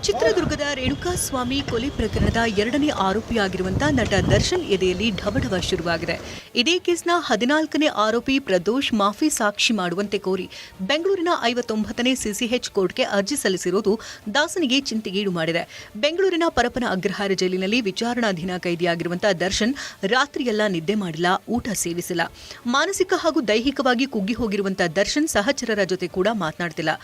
ಚಿತ್ರದುರ್ಗದ ರೇಣುಕಾಸ್ವಾಮಿ ಕೊಲೆ ಪ್ರಕರಣದ ಎರಡನೇ ಆರೋಪಿಯಾಗಿರುವಂತಹ ನಟ ದರ್ಶನ್ ಎದೆಯಲ್ಲಿ ಢವಢವ ಶುರುವಾಗಿದೆ. ಇದೇ ಕೇಸ್ನ 14ನೇ ಆರೋಪಿ ಪ್ರದೋಷ್ ಮಾಫಿ ಸಾಕ್ಷಿ ಮಾಡುವಂತೆ ಕೋರಿ ಬೆಂಗಳೂರಿನ 59ನೇ ಸಿಸಿಎಚ್ ಕೋರ್ಟ್ಗೆ ಅರ್ಜಿ ಸಲ್ಲಿಸಿರುವುದು ದಾಸನಿಗೆ ಚಿಂತೆಗೀಡು ಮಾಡಿದೆ. ಬೆಂಗಳೂರಿನ ಪರಪ್ಪನ ಅಗ್ರಹಾರ ಜೈಲಿನಲ್ಲಿ ವಿಚಾರಣಾಧೀನ ಕೈದಿಯಾಗಿರುವಂತಹ ದರ್ಶನ್ ರಾತ್ರಿಯೆಲ್ಲ ನಿದ್ದೆ ಮಾಡಿಲ್ಲ, ಊಟ ಸೇವಿಸಿಲ್ಲ. ಮಾನಸಿಕ ಹಾಗೂ ದೈಹಿಕವಾಗಿ ಕುಗ್ಗಿ ಹೋಗಿರುವಂತಹ ದರ್ಶನ್ ಸಹಚರರ ಜೊತೆ ಕೂಡ ಮಾತನಾಡ್ತಿಲ್ಲ.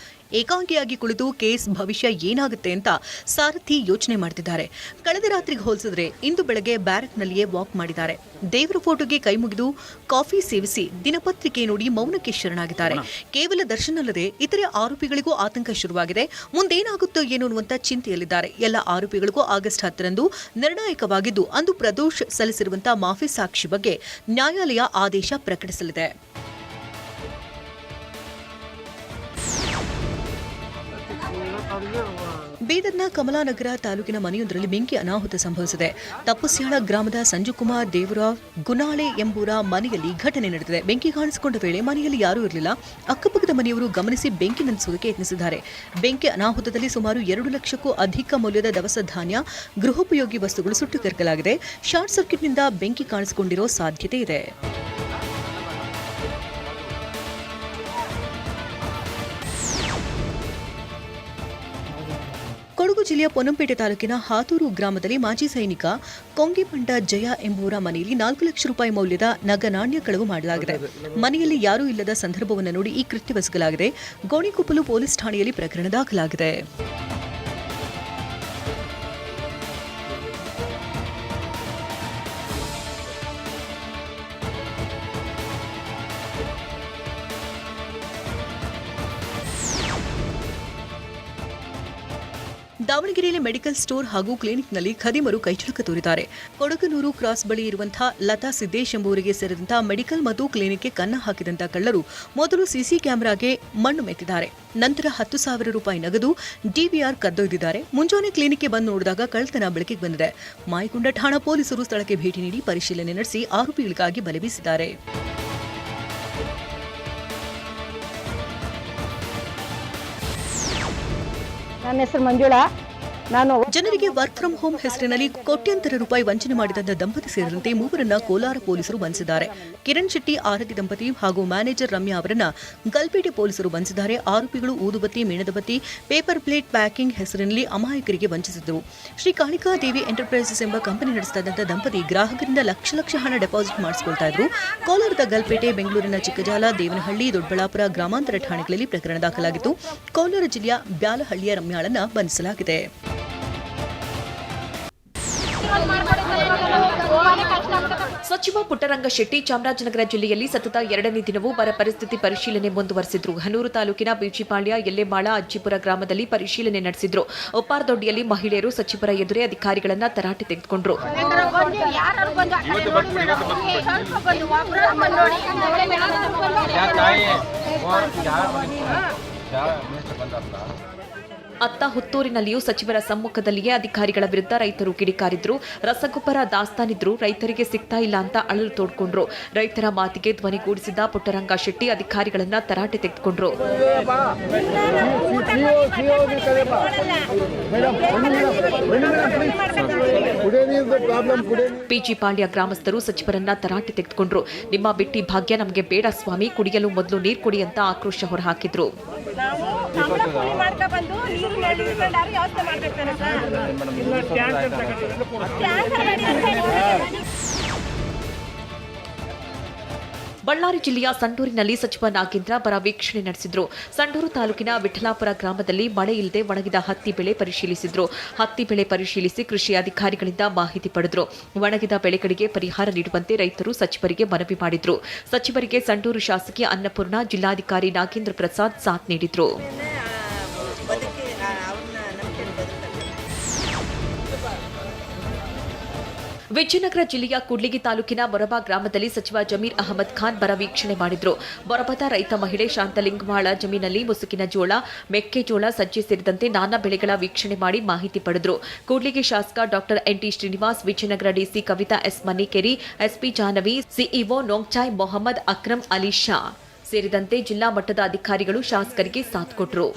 ಏಕಾಂಗಿಯಾಗಿ ಕುಳಿತು ಕೇಸ್ ಭವಿಷ್ಯ ಏನಾಗುತ್ತೆ ಅಂತ ಸಾರಥಿ ಯೋಚನೆ ಮಾಡ್ತಿದ್ದಾರೆ. ಕಳೆದ ರಾತ್ರಿಗೆ ಹೋಲಿಸಿದ್ರೆ ಇಂದು ಬೆಳಗ್ಗೆ ಬ್ಯಾರಕ್ನಲ್ಲಿಯೇ ವಾಕ್ ಮಾಡಿದ್ದಾರೆ. ದೇವರ ಫೋಟೋಗೆ ಕೈ ಮುಗಿದು ಕಾಫಿ ಸೇವಿಸಿ ದಿನಪತ್ರಿಕೆ ನೋಡಿ ಮೌನಕ್ಕೆ ಶರಣಾಗಿದ್ದಾರೆ. ಕೇವಲ ದರ್ಶನ್ ಅಲ್ಲದೆ ಇತರೆ ಆರೋಪಿಗಳಿಗೂ ಆತಂಕ ಶುರುವಾಗಿದೆ. ಮುಂದೇನಾಗುತ್ತೋ ಏನೋ ಅನ್ನುವಂತ ಚಿಂತೆಯಲ್ಲಿದ್ದಾರೆ. ಎಲ್ಲ ಆರೋಪಿಗಳಿಗೂ ಆಗಸ್ಟ್ 10ರಂದು ನಿರ್ಣಾಯಕವಾಗಿದ್ದು ಅಂದು ಪ್ರದೋಷ್ ಸಲ್ಲಿಸಿರುವಂತಹ ಮಾಫಿ ಸಾಕ್ಷಿ ಬಗ್ಗೆ ನ್ಯಾಯಾಲಯ ಆದೇಶ ಪ್ರಕಟಿಸಲಿದೆ. ಬೀದರ್ನ ಕಮಲಾನಗರ ತಾಲೂಕಿನ ಮನೆಯೊಂದರಲ್ಲಿ ಬೆಂಕಿ ಅನಾಹುತ ಸಂಭವಿಸಿದೆ. ತಪ್ಪಸ್ಯಾಳ ಗ್ರಾಮದ ಸಂಜುಕುಮಾರ್ ದೇವರಾವ್ ಗುನಾಳೆ ಎಂಬುವರ ಮನೆಯಲ್ಲಿ ಘಟನೆ ನಡೆದಿದೆ. ಬೆಂಕಿ ಕಾಣಿಸಿಕೊಂಡ ವೇಳೆ ಮನೆಯಲ್ಲಿ ಯಾರೂ ಇರಲಿಲ್ಲ. ಅಕ್ಕಪಕ್ಕದ ಮನೆಯವರು ಗಮನಿಸಿ ಬೆಂಕಿ ನಂದಿಸುವುದಕ್ಕೆ ಯತ್ನಿಸಿದ್ದಾರೆ. ಬೆಂಕಿ ಅನಾಹುತದಲ್ಲಿ ಸುಮಾರು 2 ಲಕ್ಷಕ್ಕೂ ಅಧಿಕ ಮೌಲ್ಯದ ದವಸ ಧಾನ್ಯ, ಗೃಹೋಪಯೋಗಿ ವಸ್ತುಗಳು ಸುಟ್ಟು ಕರಕಲಾಗಿದೆ. ಶಾರ್ಟ್ ಸರ್ಕ್ಯೂಟ್ನಿಂದ ಬೆಂಕಿ ಕಾಣಿಸಿಕೊಂಡಿರೋ ಸಾಧ್ಯತೆ ಇದೆ. ಕೊಡಗು ಜಿಲ್ಲೆಯ ಪೊನ್ನಂಪೇಟೆ ತಾಲೂಕಿನ ಹಾತೂರು ಗ್ರಾಮದಲ್ಲಿ ಮಾಜಿ ಸೈನಿಕ ಕೊಂಗಿಪಂಡ ಜಯ ಎಂಬುವರ ಮನೆಯಲ್ಲಿ 4 ಲಕ್ಷ ರೂಪಾಯಿ ಮೌಲ್ಯದ ನಗನಾಣ್ಯ ಕಳವು ಮಾಡಲಾಗಿದೆ. ಮನೆಯಲ್ಲಿ ಯಾರೂ ಇಲ್ಲದ ಸಂದರ್ಭವನ್ನು ನೋಡಿ ಈ ಕೃತ್ಯವೆಸಗಲಾಗಿದೆ. ಗೋಣಿಕೊಪ್ಪಲು ಪೊಲೀಸ್ ಠಾಣೆಯಲ್ಲಿ ಪ್ರಕರಣ ದಾಖಲಾಗಿದೆ. ದಾವಣಗೆರೆಯಲ್ಲಿ ಮೆಡಿಕಲ್ ಸ್ಟೋರ್ ಹಾಗೂ ಕ್ಲಿನಿಕ್ನಲ್ಲಿ ಖದೀಮರು ಕೈಚಳಕ ತೋರಿದ್ದಾರೆ. ಕೊಡಗನೂರು ಕ್ರಾಸ್ ಬಳಿ ಇರುವಂತಹ ಲತಾ ಸಿದ್ದೇಶ್ ಎಂಬುವರಿಗೆ ಸೇರಿದಂತಹ ಮೆಡಿಕಲ್ ಮತ್ತು ಕ್ಲಿನಿಕ್ಗೆ ಕನ್ನ ಹಾಕಿದಂತಹ ಕಳ್ಳರು ಮೊದಲು ಸಿಸಿ ಕ್ಯಾಮೆರಾಗೆ ಮಣ್ಣು ಮೆತ್ತಿದ್ದಾರೆ. ನಂತರ 10,000 ರೂಪಾಯಿ ನಗದು, ಡಿವಿಆರ್ ಕದ್ದೊಯ್ದಿದ್ದಾರೆ. ಮುಂಜಾನೆ ಕ್ಲಿನಿಕ್ಗೆ ಬಂದು ನೋಡಿದಾಗ ಕಳ್ಳತನ ಬೆಳಕಿಗೆ ಬಂದಿದೆ. ಮಾಯಕೊಂಡ ಠಾಣಾ ಪೊಲೀಸರು ಸ್ಥಳಕ್ಕೆ ಭೇಟಿ ನೀಡಿ ಪರಿಶೀಲನೆ ನಡೆಸಿ ಆರೋಪಿಗಳಿಗಾಗಿ ಬಲೆ ಬೀಸಿದ್ದಾರೆ. ನನ್ನ ಹೆಸರು ಮಂಜುಳಾ. ಜನರಿಗೆ ವರ್ಕ್ ಫ್ರಂ ಹೋಮ್ ಹೆಸರಿನಲ್ಲಿ ಕೋಟ್ಯಾಂತರ ರೂಪಾಯಿ ವಂಚನೆ ಮಾಡಿದಂತ ದಂಪತಿ ಸೇರಿದಂತೆ 3ರನ್ನ ಕೋಲಾರ ಪೊಲೀಸರು ಬಂಧಿಸಿದ್ದಾರೆ. ಕಿರಣ್ ಶೆಟ್ಟಿ ಆರತಿ ದಂಪತಿ ಹಾಗೂ ಮ್ಯಾನೇಜರ್ ರಮ್ಯಾ ಅವರನ್ನ ಗಲ್ಪೇಟೆ ಪೊಲೀಸರು ಬಂಧಿಸಿದ್ದಾರೆ. ಆರೋಪಿಗಳು ಊದುಬತ್ತಿ, ಮೇಣದಬತ್ತಿ, ಪೇಪರ್ ಪ್ಲೇಟ್ ಪ್ಯಾಕಿಂಗ್ ಹೆಸರಿನಲ್ಲಿ ಅಮಾಯಕರಿಗೆ ವಂಚಿಸಿದ್ದರು. ಶ್ರೀ ಕಾಳಿಕಾ ದೇವಿ ಎಂಟರ್ಪ್ರೈಸಸ್ ಎಂಬ ಕಂಪನಿ ನಡೆಸ್ತಾ ಇದ್ದಂಥ ದಂಪತಿ ಗ್ರಾಹಕರಿಂದ ಲಕ್ಷ ಹಣ ಡೆಪಾಸಿಟ್ ಮಾಡಿಸಿಕೊಳ್ತಾ ಇದ್ರು. ಕೋಲಾರದ ಗಲ್ಪೇಟೆ, ಬೆಂಗಳೂರಿನ ಚಿಕ್ಕಜಾಲ, ದೇವನಹಳ್ಳಿ, ದೊಡ್ಡಬಳ್ಳಾಪುರ ಗ್ರಾಮಾಂತರ ಠಾಣೆಗಳಲ್ಲಿ ಪ್ರಕರಣ ದಾಖಲಾಗಿತ್ತು. ಕೋಲಾರ ಜಿಲ್ಲೆಯ ಬ್ಯಾಲಹಳ್ಳಿಯ ರಮ್ಯಾಳನ್ನ ಬಂಧಿಸಲಾಗಿದೆ. ಸಚಿವ ಪುಟ್ಟರಂಗ ಶೆಟ್ಟಿ ಚಾಮರಾಜನಗರ ಜಿಲ್ಲೆಯಲ್ಲಿ ಸತತ 2ನೇ ದಿನವೂ ಬರ ಪರಿಸ್ಥಿತಿ ಪರಿಶೀಲನೆ ಮುಂದುವರೆಸಿದ್ರು. ಹನೂರು ತಾಲೂಕಿನ ಬೀಚಿಪಾಳ್ಯ, ಎಲ್ಲೆಮಾಳ, ಅಜ್ಜಿಪುರ ಗ್ರಾಮದಲ್ಲಿ ಪರಿಶೀಲನೆ ನಡೆಸಿದ್ರು. ಉಪ್ಪಾರದೊಡ್ಡಿಯಲ್ಲಿ ಮಹಿಳೆಯರು ಸಚಿವರ ಎದುರೇ ಅಧಿಕಾರಿಗಳನ್ನ ತರಾಟೆ ತೆಗೆದುಕೊಂಡ್ರು. ಅತ್ತ ಹುತ್ತೂರಿನಲ್ಲಿಯೂ ಸಚಿವರ ಸಮ್ಮುಖದಲ್ಲಿಯೇ ಅಧಿಕಾರಿಗಳ ವಿರುದ್ಧ ರೈತರು ಕಿಡಿಕಾರಿದ್ರು. ರಸಗೊಬ್ಬರ ದಾಸ್ತಾನಿದ್ರು, ರೈತರಿಗೆ ಸಿಗ್ತಾ ಇಲ್ಲ ಅಂತ ಅಳಲು ತೋಡ್ಕೊಂಡ್ರು. ರೈತರ ಮಾತಿಗೆ ಧ್ವನಿಗೂಡಿಸಿದ ಪುಟ್ಟರಂಗ ಶೆಟ್ಟಿ ಅಧಿಕಾರಿಗಳನ್ನ ತರಾಟೆ ತೆಗೆದುಕೊಂಡ್ರು. ಪಿಜಿಪಾಳ್ಯ ಗ್ರಾಮಸ್ಥರು ಸಚಿವರನ್ನ ತರಾಟೆ ತೆಗೆದುಕೊಂಡ್ರು. ನಿಮ್ಮ ಬಿಟ್ಟಿ ಭಾಗ್ಯ ನಮಗೆ ಬೇಡ ಸ್ವಾಮಿ, ಕುಡಿಯಲು ಮೊದಲು ನೀರು ಕೊಡಿ ಅಂತ ಆಕ್ರೋಶ ಹೊರಹಾಕಿದ್ರು. ಬಳ್ಳಾರಿ ಜಿಲ್ಲೆಯ ಸಂಡೂರಿನಲ್ಲಿ ಸಚಿವ ನಾಗೇಂದ್ರ ಬರ ವೀಕ್ಷಣೆ ನಡೆಸಿದ್ರು. ಸಂಡೂರು ತಾಲೂಕಿನ ವಿಠಲಾಪುರ ಗ್ರಾಮದಲ್ಲಿ ಮಳೆ ಇಲ್ಲದೆ ಒಣಗಿದ ಹತ್ತಿ ಬೆಳೆ ಪರಿಶೀಲಿಸಿದ್ರು. ಹತ್ತಿ ಬೆಳೆ ಪರಿಶೀಲಿಸಿ ಕೃಷಿ ಅಧಿಕಾರಿಗಳಿಂದ ಮಾಹಿತಿ ಪಡೆದ್ರು. ಒಣಗಿದ ಬೆಳೆಗಳಿಗೆ ಪರಿಹಾರ ನೀಡುವಂತೆ ರೈತರು ಸಚಿವರಿಗೆ ಮನವಿ ಮಾಡಿದ್ರು. ಸಚಿವರಿಗೆ ಸಂಡೂರು ಶಾಸಕಿ ಅನ್ನಪೂರ್ಣ, ಜಿಲ್ಲಾಧಿಕಾರಿ ನಾಗೇಂದ್ರ ಪ್ರಸಾದ್ ಸಾಥ್ ನೀಡಿದ್ರು. ವಿಜಯನಗರ ಜಿಲ್ಲೆಯ ಕೂಡ್ಲಿಗಿ ತಾಲೂಕಿನ ಮೊರಬಾ ಗ್ರಾಮದಲ್ಲಿ ಸಚಿವ ಜಮೀರ್ ಅಹಮದ್ ಖಾನ್ ಬರ ವೀಕ್ಷಣೆ ಮಾಡಿದ್ರು. ಮೊರಬಾದ ರೈತ ಮಹಿಳೆ ಶಾಂತಲಿಂಗಮಾಳ ಜಮೀನಲ್ಲಿ ಮುಸುಕಿನ ಜೋಳ, ಮೆಕ್ಕೆಜೋಳ, ಸಜ್ಜೆ ಸೇರಿದಂತೆ ನಾನಾ ಬೆಳೆಗಳ ವೀಕ್ಷಣೆ ಮಾಡಿ ಮಾಹಿತಿ ಪಡೆದ್ರು. ಕೂಡ್ಲಿಗಿ ಶಾಸಕ doctor NT Srinivas, Vijayanagara DC Kavitha S Manikeri, SP Jahnavi, CEO Nongchai Mohammed Akram Ali Shah ಸೇರಿದಂತೆ ಜಿಲ್ಲಾ ಮಟ್ಟದ ಅಧಿಕಾರಿಗಳು ಶಾಸಕರಿಗೆ ಸಾಥ್ ಕೊಟ್ಟರು.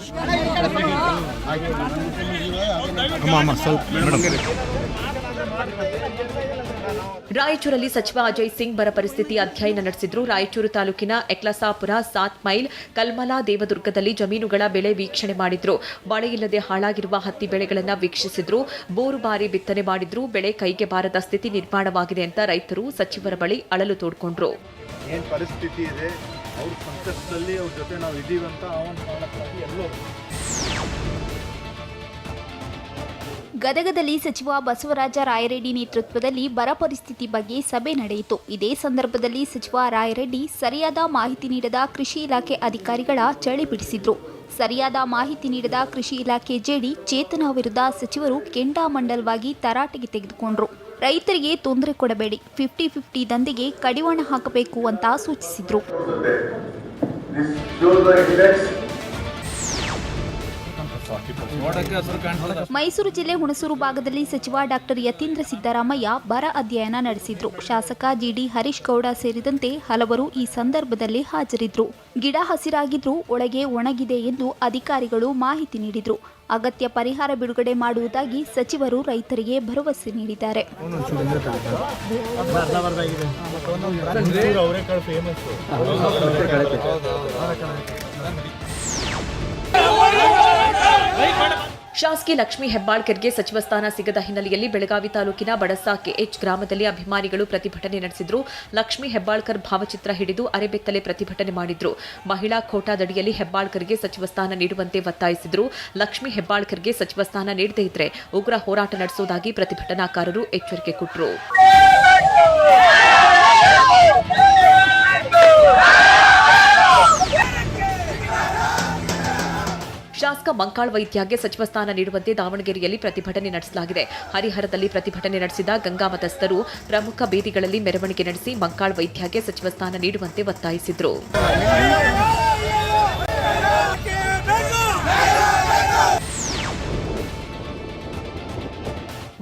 ರಾಯಚೂರಲ್ಲಿ ಸಚಿವ ಅಜಯ್ ಸಿಂಗ್ ಬರ ಪರಿಸ್ಥಿತಿ ಅಧ್ಯಯನ ನಡೆಸಿದ್ರು. ರಾಯಚೂರು ತಾಲೂಕಿನ ಎಕ್ಲಸಾಪುರ, 7 ಮೈಲ್, ಕಲ್ಮಲಾ, ದೇವದುರ್ಗದಲ್ಲಿ ಜಮೀನುಗಳ ಬೆಳೆ ವೀಕ್ಷಣೆ ಮಾಡಿದ್ರು. ಮಳೆಯಿಲ್ಲದೆ ಹಾಳಾಗಿರುವ ಹತ್ತಿ ಬೆಳೆಗಳನ್ನು ವೀಕ್ಷಿಸಿದ್ರು. 3 ಬಾರಿ ಬಿತ್ತನೆ ಮಾಡಿದ್ರು. ಬೆಳೆ ಕೈಗೆ ಬಾರದ ಸ್ಥಿತಿ ನಿರ್ಮಾಣವಾಗಿದೆ ಅಂತ ರೈತರು ಸಚಿವರ ಬಳಿ ಅಳಲು ತೋಡ್ಕೊಂಡ್ರು. ಏನು ಪರಿಸ್ಥಿತಿ ಇದೆ, ಅವ್ರ ಸಂಕಷ್ಟದಲ್ಲಿ ಅವ್ರ ಜೊತೆ ನಾವು ಇದೀವಂತ ಅವನ ಕಾರಣಕ್ಕಾಗಿ ಎಲ್ಲೋ. ಗದಗದಲ್ಲಿ ಸಚಿವ ಬಸವರಾಜ ರಾಯರೆಡ್ಡಿ ನೇತೃತ್ವದಲ್ಲಿ ಬರ ಪರಿಸ್ಥಿತಿ ಬಗ್ಗೆ ಸಭೆ ನಡೆಯಿತು. ಇದೇ ಸಂದರ್ಭದಲ್ಲಿ ಸಚಿವ ರಾಯರೆಡ್ಡಿ ಸರಿಯಾದ ಮಾಹಿತಿ ನೀಡದ ಕೃಷಿ ಇಲಾಖೆ ಅಧಿಕಾರಿಗಳ ಚಳಿ ಬಿಡಿಸಿದ್ರು. ಸರಿಯಾದ ಮಾಹಿತಿ ನೀಡದ ಕೃಷಿ ಇಲಾಖೆ ಜೆಡಿ ಚೇತನ ವಿರುದ್ಧ ಸಚಿವರು ಕೆಂಡಾಮಂಡಲವಾಗಿ ತರಾಟೆಗೆ ತೆಗೆದುಕೊಂಡ್ರು. ರೈತರಿಗೆ ತೊಂದರೆ ಕೊಡಬೇಡಿ, 50-50 ದಂಧೆಗೆ ಕಡಿವಾಣ ಹಾಕಬೇಕು ಅಂತ ಸೂಚಿಸಿದ್ರು. ಮೈಸೂರು ಜಿಲ್ಲೆ ಹುಣಸೂರು ಭಾಗದಲ್ಲಿ ಸಚಿವ ಡಾಕ್ಟರ್ ಯತೀಂದ್ರ ಸಿದ್ದರಾಮಯ್ಯ ಬರ ಅಧ್ಯಯನ ನಡೆಸಿದ್ರು. ಶಾಸಕ ಜಿಡಿ ಹರೀಶ್ ಗೌಡ ಸೇರಿದಂತೆ ಹಲವರು ಈ ಸಂದರ್ಭದಲ್ಲಿ ಹಾಜರಿದ್ರು. ಗಿಡ ಹಸಿರಾಗಿದ್ರೂ ಒಳಗೆ ಒಣಗಿದೆ ಎಂದು ಅಧಿಕಾರಿಗಳು ಮಾಹಿತಿ ನೀಡಿದ್ರು. ಅಗತ್ಯ ಪರಿಹಾರ ಬಿಡುಗಡೆ ಮಾಡುವುದಾಗಿ ಸಚಿವರು ರೈತರಿಗೆ ಭರವಸೆ ನೀಡಿದ್ದಾರೆ. ಶಾಸಕಿ ಲಕ್ಷ್ಮೀ ಹೆಬ್ಬಾಳ್ಕರ್ಗೆ ಸಚಿವ ಸ್ಥಾನ ಸಿಗದ ಹಿನ್ನೆಲೆಯಲ್ಲಿ ಬೆಳಗಾವಿ ತಾಲೂಕಿನ ಬಡಸಾ ಕೆಎಚ್ ಗ್ರಾಮದಲ್ಲಿ ಅಭಿಮಾನಿಗಳು ಪ್ರತಿಭಟನೆ ನಡೆಸಿದ್ರು. ಲಕ್ಷ್ಮೀ ಹೆಬ್ಬಾಳ್ಕರ್ ಭಾವಚಿತ್ರ ಹಿಡಿದು ಅರೆಬೆತ್ತಲೆ ಪ್ರತಿಭಟನೆ ಮಾಡಿದ್ರು. ಮಹಿಳಾ ಖೋಟಾದಡಿಯಲ್ಲಿ ಹೆಬ್ಬಾಳ್ಕರ್ಗೆ ಸಚಿವ ಸ್ಥಾನ ನೀಡುವಂತೆ ಒತ್ತಾಯಿಸಿದ್ರು. ಲಕ್ಷ್ಮೀ ಹೆಬ್ಬಾಳ್ಕರ್ಗೆ ಸಚಿವ ಸ್ಥಾನ ನೀಡದೇ ಇದ್ರೆ ಉಗ್ರ ಹೋರಾಟ ನಡೆಸುವುದಾಗಿ ಪ್ರತಿಭಟನಾಕಾರರು ಎಚ್ಚರಿಕೆ ಕೊಟ್ಟರು. ಶಾಸಕ ಮಂಕಾಳ್ ವೈದ್ಯಗೆ ಸಚಿವ ಸ್ಥಾನ ನೀಡುವಂತೆ ದಾವಣಗೆರೆಯಲ್ಲಿ ಪ್ರತಿಭಟನೆ ನಡೆಸಲಾಗಿದೆ. ಹರಿಹರದಲ್ಲಿ ಪ್ರತಿಭಟನೆ ನಡೆಸಿದ ಗಂಗಾ ಮತಸ್ಥರು ಪ್ರಮುಖ ಬೀದಿಗಳಲ್ಲಿ ಮೆರವಣಿಗೆ ನಡೆಸಿ ಮಂಕಾಳ್ ವೈದ್ಯಗೆ ಸಚಿವ ಸ್ಥಾನ ನೀಡುವಂತೆ ಒತ್ತಾಯಿಸಿದರು.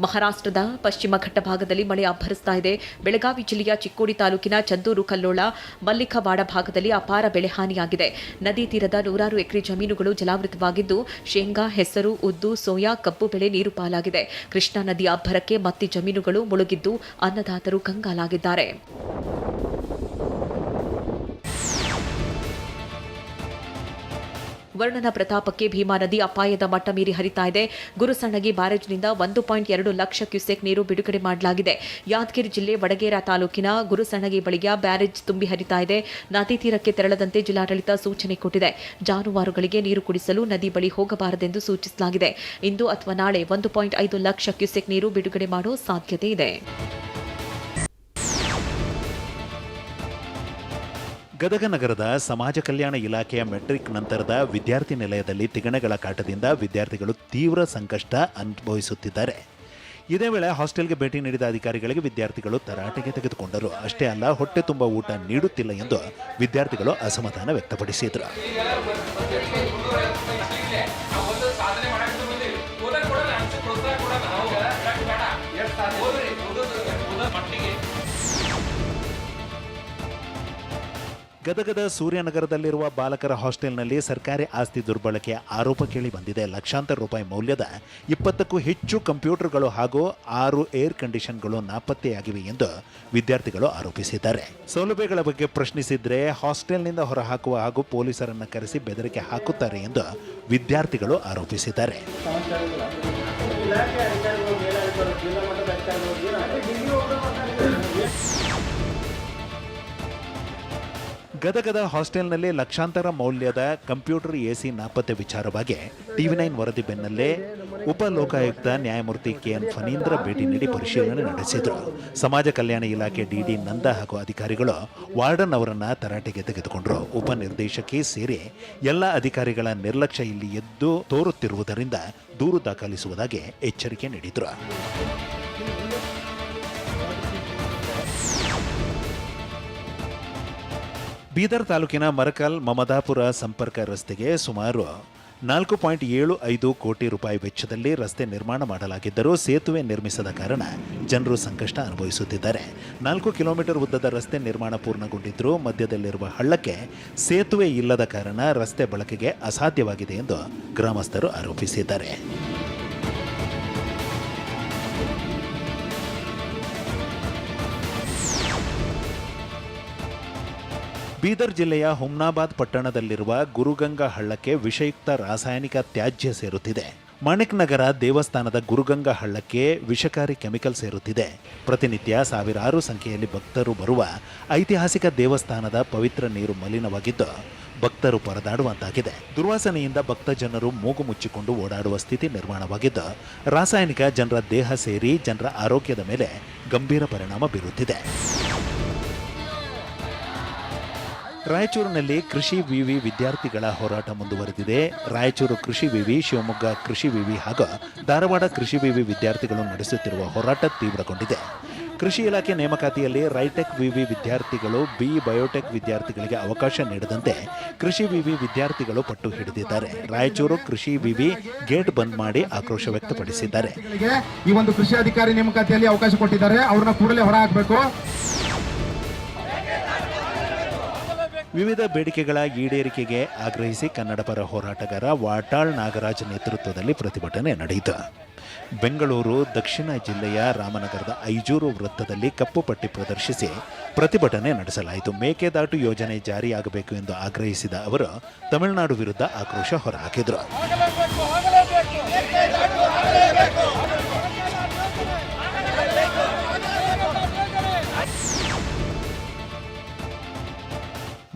ಮಹಾರಾಷ್ಟ್ರದ ಪಶ್ಚಿಮ ಘಟ್ಟ ಭಾಗದಲ್ಲಿ ಮಳೆ ಅಬ್ಬರಿಸ್ತಾ ಇದೆ. ಬೆಳಗಾವಿ ಜಿಲ್ಲೆಯ ಚಿಕ್ಕೋಡಿ ತಾಲೂಕಿನ ಚಂದೂರು, ಕಲ್ಲೋಳ, ಮಲ್ಲಿಕವಾಡ ಭಾಗದಲ್ಲಿ ಅಪಾರ ಬೆಳೆ ಹಾನಿಯಾಗಿದೆ. ನದಿ ತೀರದ 100 ಎಕರೆ ಜಮೀನುಗಳು ಜಲಾವೃತವಾಗಿದ್ದು ಶೇಂಗಾ, ಹೆಸರು, ಉದ್ದು, ಸೋಯಾ, ಕಬ್ಬು ಬೆಳೆ ನೀರು ಪಾಲಾಗಿದೆ. ಕೃಷ್ಣಾ ನದಿಯ ಅಬ್ಬರಕ್ಕೆ ಮತ್ತೆ ಜಮೀನುಗಳು ಮುಳುಗಿದ್ದು ಅನ್ನದಾತರು ಕಂಗಾಲಾಗಿದ್ದಾರೆ. ವರ್ಣನ ಪ್ರತಾಪಕ್ಕೆ ಭೀಮಾ ನದಿ ಅಪಾಯದ ಮಟ್ಟ ಮೀರಿ ಹರಿತಾ ಇದೆ. ಗುರುಸಣ್ಣಗಿ ಬ್ಯಾರೇಜ್ನಿಂದ 1.2 ಲಕ್ಷ ಕ್ಯೂಸೆಕ್ ನೀರು ಬಿಡುಗಡೆ ಮಾಡಲಾಗಿದೆ. ಯಾದಗಿರಿ ಜಿಲ್ಲೆ ವಡಗೇರಾ ತಾಲೂಕಿನ ಗುರುಸಣ್ಣಗಿ ಬಳಿಯ ಬ್ಯಾರೇಜ್ ತುಂಬಿ ಹರಿತಾ ಇದೆ. ನದಿ ತೀರಕ್ಕೆ ತೆರಳದಂತೆ ಜಿಲ್ಲಾಡಳಿತ ಸೂಚನೆ ಕೊಟ್ಟಿದೆ. ಜಾನುವಾರುಗಳಿಗೆ ನೀರು ಕುಡಿಸಲು ನದಿ ಬಳಿ ಹೋಗಬಾರದೆಂದು ಸೂಚಿಸಲಾಗಿದೆ. ಇಂದು ಅಥವಾ ನಾಳೆ 1.5 ಲಕ್ಷ ಕ್ಯೂಸೆಕ್ ನೀರು ಬಿಡುಗಡೆ ಮಾಡುವ ಸಾಧ್ಯತೆ ಇದೆ. ಗದಗ ನಗರದ ಸಮಾಜ ಕಲ್ಯಾಣ ಇಲಾಖೆಯ ಮೆಟ್ರಿಕ್ ನಂತರದ ವಿದ್ಯಾರ್ಥಿ ನಿಲಯದಲ್ಲಿ ತಿಗಣೆಗಳ ಕಾಟದಿಂದ ವಿದ್ಯಾರ್ಥಿಗಳು ತೀವ್ರ ಸಂಕಷ್ಟ ಅನುಭವಿಸುತ್ತಿದ್ದಾರೆ. ಇದೇ ವೇಳೆ ಹಾಸ್ಟೆಲ್ಗೆ ಭೇಟಿ ನೀಡಿದ ಅಧಿಕಾರಿಗಳಿಗೆ ವಿದ್ಯಾರ್ಥಿಗಳು ತರಾಟೆಗೆ ತೆಗೆದುಕೊಂಡರು. ಅಷ್ಟೇ ಅಲ್ಲ, ಹೊಟ್ಟೆ ತುಂಬ ಊಟ ನೀಡುತ್ತಿಲ್ಲ ಎಂದು ವಿದ್ಯಾರ್ಥಿಗಳು ಅಸಮಾಧಾನ ವ್ಯಕ್ತಪಡಿಸಿದರು. ಗದಗದ ಸೂರ್ಯನಗರದಲ್ಲಿರುವ ಬಾಲಕರ ಹಾಸ್ಟೆಲ್ನಲ್ಲಿ ಸರ್ಕಾರಿ ಆಸ್ತಿ ದುರ್ಬಳಕೆಯ ಆರೋಪ ಕೇಳಿ ಬಂದಿದೆ. ಲಕ್ಷಾಂತರ ರೂಪಾಯಿ ಮೌಲ್ಯದ 20ಕ್ಕೂ ಹೆಚ್ಚು ಕಂಪ್ಯೂಟರ್ಗಳು ಹಾಗೂ 6 ಏರ್ ಕಂಡೀಷನ್ಗಳು ನಾಪತ್ತೆಯಾಗಿವೆ ಎಂದು ವಿದ್ಯಾರ್ಥಿಗಳು ಆರೋಪಿಸಿದ್ದಾರೆ. ಸೌಲಭ್ಯಗಳ ಬಗ್ಗೆ ಪ್ರಶ್ನಿಸಿದ್ರೆ ಹಾಸ್ಟೆಲ್ನಿಂದ ಹೊರಹಾಕುವ ಹಾಗೂ ಪೊಲೀಸರನ್ನು ಕರೆಸಿ ಬೆದರಿಕೆ ಹಾಕುತ್ತಾರೆ ಎಂದು ವಿದ್ಯಾರ್ಥಿಗಳು ಆರೋಪಿಸಿದ್ದಾರೆ. ಗದಗದ ಹಾಸ್ಟೆಲ್ನಲ್ಲಿ ಲಕ್ಷಾಂತರ ಮೌಲ್ಯದ ಕಂಪ್ಯೂಟರ್ ಎಸಿ ನಾಪತ್ತೆ ವಿಚಾರವಾಗಿ TV9 ವರದಿ ಬೆನ್ನಲ್ಲೇ ಉಪ ಲೋಕಾಯುಕ್ತ ನ್ಯಾಯಮೂರ್ತಿ ಕೆಎನ್ ಫಣೀಂದ್ರ ಭೇಟಿ ನೀಡಿ ಪರಿಶೀಲನೆ ನಡೆಸಿದರು. ಸಮಾಜ ಕಲ್ಯಾಣ ಇಲಾಖೆ ಡಿಡಿ ನಂದ ಹಾಗೂ ಅಧಿಕಾರಿಗಳು ವಾರ್ಡನ್ ಅವರನ್ನ ತರಾಟೆಗೆ ತೆಗೆದುಕೊಂಡರು. ಉಪನಿರ್ದೇಶಕಿ ಸೇರಿ ಎಲ್ಲ ಅಧಿಕಾರಿಗಳ ನಿರ್ಲಕ್ಷ್ಯ ಇಲ್ಲಿ ಎದ್ದು ತೋರುತ್ತಿರುವುದರಿಂದ ದೂರು ದಾಖಲಿಸುವುದಾಗಿ ಎಚ್ಚರಿಕೆ ನೀಡಿದರು. ಬೀದರ್ ತಾಲೂಕಿನ ಮರಕಲ್ ಮಮದಾಪುರ ಸಂಪರ್ಕ ರಸ್ತೆಗೆ ಸುಮಾರು 4.75 ಕೋಟಿ ರೂಪಾಯಿ ವೆಚ್ಚದಲ್ಲಿ ರಸ್ತೆ ನಿರ್ಮಾಣ ಮಾಡಲಾಗಿದ್ದರೂ ಸೇತುವೆ ನಿರ್ಮಿಸದ ಕಾರಣ ಜನರು ಸಂಕಷ್ಟ ಅನುಭವಿಸುತ್ತಿದ್ದಾರೆ. 4 ಕಿಲೋಮೀಟರ್ ಉದ್ದದ ರಸ್ತೆ ನಿರ್ಮಾಣ ಪೂರ್ಣಗೊಂಡಿದ್ದರೂ ಮಧ್ಯದಲ್ಲಿರುವ ಹಳ್ಳಕ್ಕೆ ಸೇತುವೆ ಇಲ್ಲದ ಕಾರಣ ರಸ್ತೆ ಬಳಕೆಗೆ ಅಸಾಧ್ಯವಾಗಿದೆ ಎಂದು ಗ್ರಾಮಸ್ಥರು ಆರೋಪಿಸಿದ್ದಾರೆ. ಬೀದರ್ ಜಿಲ್ಲೆಯ ಹುಮ್ನಾಬಾದ್ ಪಟ್ಟಣದಲ್ಲಿರುವ ಗುರುಗಂಗಾ ಹಳ್ಳಕ್ಕೆ ವಿಷಯುಕ್ತ ರಾಸಾಯನಿಕ ತ್ಯಾಜ್ಯ ಸೇರುತ್ತಿದೆ. ಮಾಣಿಕ್ ನಗರ ದೇವಸ್ಥಾನದ ಗುರುಗಂಗಾ ಹಳ್ಳಕ್ಕೆ ವಿಷಕಾರಿ ಕೆಮಿಕಲ್ ಸೇರುತ್ತಿದೆ. ಪ್ರತಿನಿತ್ಯ ಸಾವಿರಾರು ಸಂಖ್ಯೆಯಲ್ಲಿ ಭಕ್ತರು ಬರುವ ಐತಿಹಾಸಿಕ ದೇವಸ್ಥಾನದ ಪವಿತ್ರ ನೀರು ಮಲಿನವಾಗಿದ್ದು ಭಕ್ತರು ಪರದಾಡುವಂತಾಗಿದೆ. ದುರ್ವಾಸನೆಯಿಂದ ಭಕ್ತ ಜನರು ಮೂಗು ಮುಚ್ಚಿಕೊಂಡು ಓಡಾಡುವ ಸ್ಥಿತಿ ನಿರ್ಮಾಣವಾಗಿದ್ದು ರಾಸಾಯನಿಕ ಜನರ ದೇಹ ಸೇರಿ ಜನರ ಆರೋಗ್ಯದ ಮೇಲೆ ಗಂಭೀರ ಪರಿಣಾಮ ಬೀರುತ್ತಿದೆ. ರಾಯಚೂರಿನಲ್ಲಿ ಕೃಷಿ ವಿವಿ ವಿದ್ಯಾರ್ಥಿಗಳ ಹೋರಾಟ ಮುಂದುವರೆದಿದೆ. ರಾಯಚೂರು ಕೃಷಿ ವಿವಿ, ಶಿವಮೊಗ್ಗ ಕೃಷಿ ವಿವಿ ಹಾಗೂ ಧಾರವಾಡ ಕೃಷಿ ವಿವಿ ವಿದ್ಯಾರ್ಥಿಗಳು ನಡೆಸುತ್ತಿರುವ ಹೋರಾಟ ತೀವ್ರಗೊಂಡಿದೆ. ಕೃಷಿ ಇಲಾಖೆ ನೇಮಕಾತಿಯಲ್ಲಿ ರೈಟೆಕ್ ವಿವಿ ವಿದ್ಯಾರ್ಥಿಗಳು ಬಿ ಬಯೋಟೆಕ್ ವಿದ್ಯಾರ್ಥಿಗಳಿಗೆ ಅವಕಾಶ ನೀಡದಂತೆ ಕೃಷಿ ವಿವಿ ವಿದ್ಯಾರ್ಥಿಗಳು ಪಟ್ಟು ಹಿಡಿದಿದ್ದಾರೆ. ರಾಯಚೂರು ಕೃಷಿ ವಿವಿ ಗೇಟ್ ಬಂದ್ ಮಾಡಿ ಆಕ್ರೋಶ ವ್ಯಕ್ತಪಡಿಸಿದ್ದಾರೆ. ಈ ಒಂದು ಕೃಷಿ ಅಧಿಕಾರಿ ನೇಮಕಾತಿಯಲ್ಲಿ ಅವಕಾಶ ಕೊಟ್ಟಿದ್ದಾರೆ, ಅವ್ರನ್ನ ಕೂಡಲೇ ಹೊರ ಹಾಕಬೇಕು. ವಿವಿಧ ಬೇಡಿಕೆಗಳ ಈಡೇರಿಕೆಗೆ ಆಗ್ರಹಿಸಿ ಕನ್ನಡಪರ ಹೋರಾಟಗಾರ ವಾಟಾಳ್ ನಾಗರಾಜ್ ನೇತೃತ್ವದಲ್ಲಿ ಪ್ರತಿಭಟನೆ ನಡೆಯಿತು. ಬೆಂಗಳೂರು ದಕ್ಷಿಣ ಜಿಲ್ಲೆಯ ರಾಮನಗರದ ಐಜೂರು ವೃತ್ತದಲ್ಲಿ ಕಪ್ಪು ಪಟ್ಟಿ ಪ್ರದರ್ಶಿಸಿ ಪ್ರತಿಭಟನೆ ನಡೆಸಲಾಯಿತು. ಮೇಕೆದಾಟು ಯೋಜನೆ ಜಾರಿಯಾಗಬೇಕು ಎಂದು ಆಗ್ರಹಿಸಿದ ಅವರು ತಮಿಳುನಾಡು ವಿರುದ್ಧ ಆಕ್ರೋಶ ಹೊರಹಾಕಿದರು.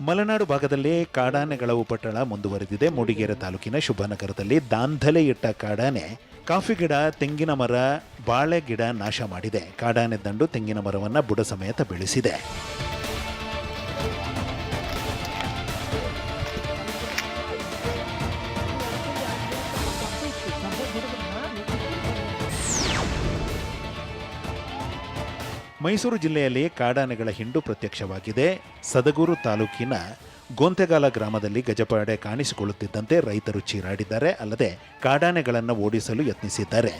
ಮಲೆನಾಡು ಭಾಗದಲ್ಲಿ ಕಾಡಾನೆಗಳ ಉಪಟಳ ಮುಂದುವರೆದಿದೆ. ಮೂಡಿಗೆರೆ ತಾಲೂಕಿನ ಶುಭನಗರದಲ್ಲಿ ದಾಂಧಲೆ ಇಟ್ಟ ಕಾಡಾನೆ ಕಾಫಿ ಗಿಡ, ತೆಂಗಿನ ಮರ, ಬಾಳೆ ಗಿಡ ನಾಶ ಮಾಡಿದೆ. ಕಾಡಾನೆ ದಂಡು ತೆಂಗಿನ ಮರವನ್ನು ಬುಡ ಸಮೇತ ಬೆಳೆಸಿದೆ. ಮೈಸೂರು ಜಿಲ್ಲೆಯಲ್ಲಿ ಕಾಡಾನೆಗಳ ಹಿಂಡು ಪ್ರತ್ಯಕ್ಷವಾಗಿದೆ. ಸದಗೂರು ತಾಲೂಕಿನ ಗೋಂತೆಗಾಲ ಗ್ರಾಮದಲ್ಲಿ ಗಜಪಡೆ ಕಾಣಿಸಿಕೊಳ್ಳುತ್ತಿದ್ದಂತೆ ರೈತರು ಚೀರಾಡಿದ್ದಾರೆ. ಅಲ್ಲದೆ ಕಾಡಾನೆಗಳನ್ನು ಓಡಿಸಲು ಯತ್ನಿಸಿದ್ದಾರೆ.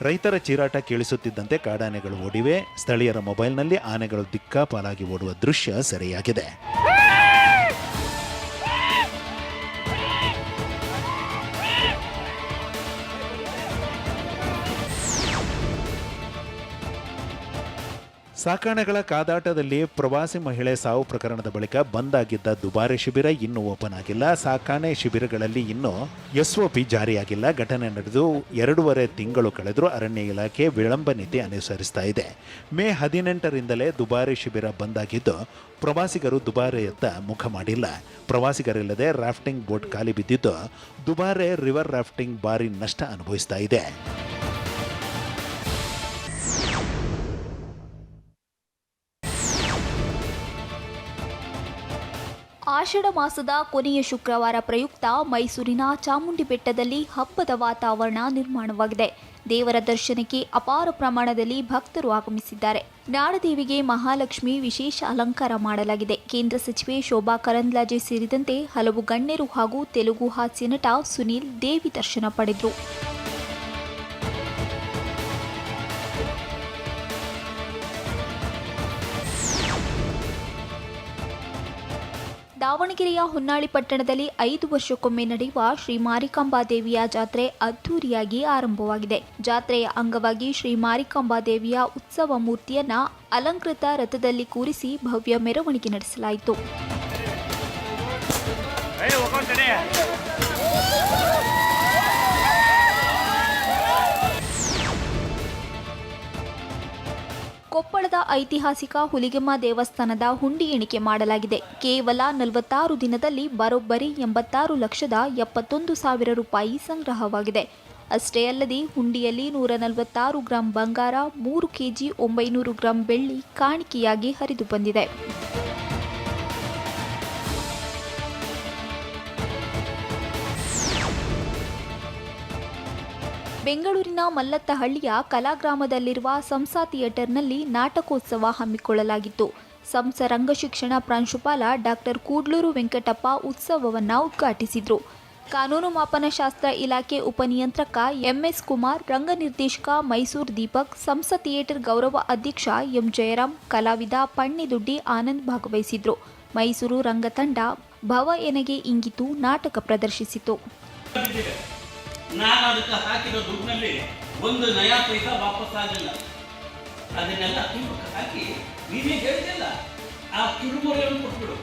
ರೈತರ ಚೀರಾಟ ಕೇಳಿಸುತ್ತಿದ್ದಂತೆ ಕಾಡಾನೆಗಳು ಓಡಿವೆ. ಸ್ಥಳೀಯರ ಮೊಬೈಲ್ನಲ್ಲಿ ಆನೆಗಳು ದಿಕ್ಕಾಪಾಲಾಗಿ ಓಡುವ ದೃಶ್ಯ ಸೆರೆಯಾಗಿದೆ. ಸಾಕಾಣೆಗಳ ಕಾದಾಟದಲ್ಲಿ ಪ್ರವಾಸಿ ಮಹಿಳೆ ಸಾವು ಪ್ರಕರಣದ ಬಳಿಕ ಬಂದ್ ಆಗಿದ್ದ ದುಬಾರೆ ಶಿಬಿರ ಇನ್ನೂ ಓಪನ್ ಆಗಿಲ್ಲ. ಸಾಕಾಣೆ ಶಿಬಿರಗಳಲ್ಲಿ ಇನ್ನೂ ಎಸ್ಒಪಿ ಜಾರಿಯಾಗಿಲ್ಲ. ಘಟನೆ ನಡೆದು 2.5 ತಿಂಗಳು ಕಳೆದರೂ ಅರಣ್ಯ ಇಲಾಖೆ ವಿಳಂಬ ನೀತಿ ಅನುಸರಿಸ್ತಾ ಇದೆ. ಮೇ 18ರಿಂದಲೇ ದುಬಾರೆ ಶಿಬಿರ ಬಂದ್ ಆಗಿದ್ದು ಪ್ರವಾಸಿಗರು ದುಬಾರೆಯತ್ತ ಮುಖ ಮಾಡಿಲ್ಲ. ಪ್ರವಾಸಿಗರಿಲ್ಲದೆ ರಾಫ್ಟಿಂಗ್ ಬೋಟ್ ಖಾಲಿ ಬಿದ್ದಿದ್ದು ದುಬಾರೆ ರಿವರ್ ರಾಫ್ಟಿಂಗ್ ಭಾರಿ ನಷ್ಟ ಅನುಭವಿಸ್ತಾ ಇದೆ. ಆಷಾಢ ಮಾಸದ ಕೊನೆಯ ಶುಕ್ರವಾರ ಪ್ರಯುಕ್ತ ಮೈಸೂರಿನ ಚಾಮುಂಡಿ ಬೆಟ್ಟದಲ್ಲಿ ಹಬ್ಬದ ವಾತಾವರಣ ನಿರ್ಮಾಣವಾಗಿದೆ. ದೇವರ ದರ್ಶನಕ್ಕೆ ಅಪಾರ ಪ್ರಮಾಣದಲ್ಲಿ ಭಕ್ತರು ಆಗಮಿಸಿದ್ದಾರೆ. ನಾಡದೇವಿಗೆ ಮಹಾಲಕ್ಷ್ಮಿ ವಿಶೇಷ ಅಲಂಕಾರ ಮಾಡಲಾಗಿದೆ. ಕೇಂದ್ರ ಸಚಿವೆ ಶೋಭಾ ಕರಂದ್ಲಾಜೆ ಸೇರಿದಂತೆ ಹಲವು ಗಣ್ಯರು ಹಾಗೂ ತೆಲುಗು ಹಾಸ್ಯ ನಟ ಸುನೀಲ್ ದೇವಿ ದರ್ಶನ ಪಡೆದರು. ದಾವಣಗೆರೆಯ ಹೊನ್ನಾಳಿ ಪಟ್ಟಣದಲ್ಲಿ 5 ವರ್ಷಕ್ಕೊಮ್ಮೆ ನಡೆಯುವ ಶ್ರೀ ಮಾರಿಕಾಂಬಾ ದೇವಿಯ ಜಾತ್ರೆ ಅದ್ದೂರಿಯಾಗಿ ಆರಂಭವಾಗಿದೆ. ಜಾತ್ರೆಯ ಅಂಗವಾಗಿ ಶ್ರೀ ಮಾರಿಕಾಂಬಾ ದೇವಿಯ ಉತ್ಸವ ಮೂರ್ತಿಯನ್ನ ಅಲಂಕೃತ ರಥದಲ್ಲಿ ಕೂರಿಸಿ ಭವ್ಯ ಮೆರವಣಿಗೆ ನಡೆಸಲಾಯಿತು. ಕೊಪ್ಪಳದ ಐತಿಹಾಸಿಕ ಹುಲಿಗೆಮ್ಮ ದೇವಸ್ಥಾನದ ಹುಂಡಿ ಎಣಿಕೆ ಮಾಡಲಾಗಿದೆ. ಕೇವಲ 46 ದಿನದಲ್ಲಿ ಬರೋಬ್ಬರಿ 86,71,000 ರೂಪಾಯಿ ಸಂಗ್ರಹವಾಗಿದೆ. ಅಷ್ಟೇ ಅಲ್ಲದೆ ಹುಂಡಿಯಲ್ಲಿ 146 ಗ್ರಾಂ ಬಂಗಾರ, 3 ಕೆಜಿ 900 ಗ್ರಾಂ ಬೆಳ್ಳಿ ಕಾಣಿಕೆಯಾಗಿ ಹರಿದು ಬಂದಿದೆ. ಬೆಂಗಳೂರಿನ ಮಲ್ಲತ್ತಹಳ್ಳಿಯ ಕಲಾಗ್ರಾಮದಲ್ಲಿರುವ ಸಂಸಾ ಥಿಯೇಟರ್ನಲ್ಲಿ ನಾಟಕೋತ್ಸವ ಹಮ್ಮಿಕೊಳ್ಳಲಾಗಿತ್ತು. ಸಂಸ ರಂಗಶಿಕ್ಷಣ ಪ್ರಾಂಶುಪಾಲ ಡಾಕ್ಟರ್ ಕೂಡ್ಲೂರು ವೆಂಕಟಪ್ಪ ಉತ್ಸವವನ್ನು ಉದ್ಘಾಟಿಸಿದರು. ಕಾನೂನು ಮಾಪನಶಾಸ್ತ್ರ ಇಲಾಖೆ ಉಪನಿಯಂತ್ರಕ ಎಂಎಸ್ ಕುಮಾರ್, ರಂಗ ನಿರ್ದೇಶಕ ಮೈಸೂರು ದೀಪಕ್, ಸಂಸ ಥಿಯೇಟರ್ ಗೌರವ ಅಧ್ಯಕ್ಷ ಎಂ ಜಯರಾಮ್, ಕಲಾವಿದ ಪಣ್ಣಿದುಡ್ಡಿ ಆನಂದ್ ಭಾಗವಹಿಸಿದ್ರು. ಮೈಸೂರು ರಂಗತಂಡ ಭವ ಎನಗೆ ಇಂಗಿತು ನಾಟಕ ಪ್ರದರ್ಶಿಸಿತು. ನಾನು ಅದಕ್ಕೆ ಹಾಕಿರೋ ದುಡ್ಡಿನಲ್ಲಿ ಒಂದು ನಯಾ ಪೈಸಾ ವಾಪಸ್ ಆಗಲಿಲ್ಲ. ಅದನ್ನೆಲ್ಲ ತುಂಬಕ್ಕೆ ಹಾಕಿ ನೀವೇ ಹೇಳಿದೆಲ್ಲ ಆ ಕಿರುಮೊರೆಯನ್ನು ಕೊಟ್ಬಿಡು.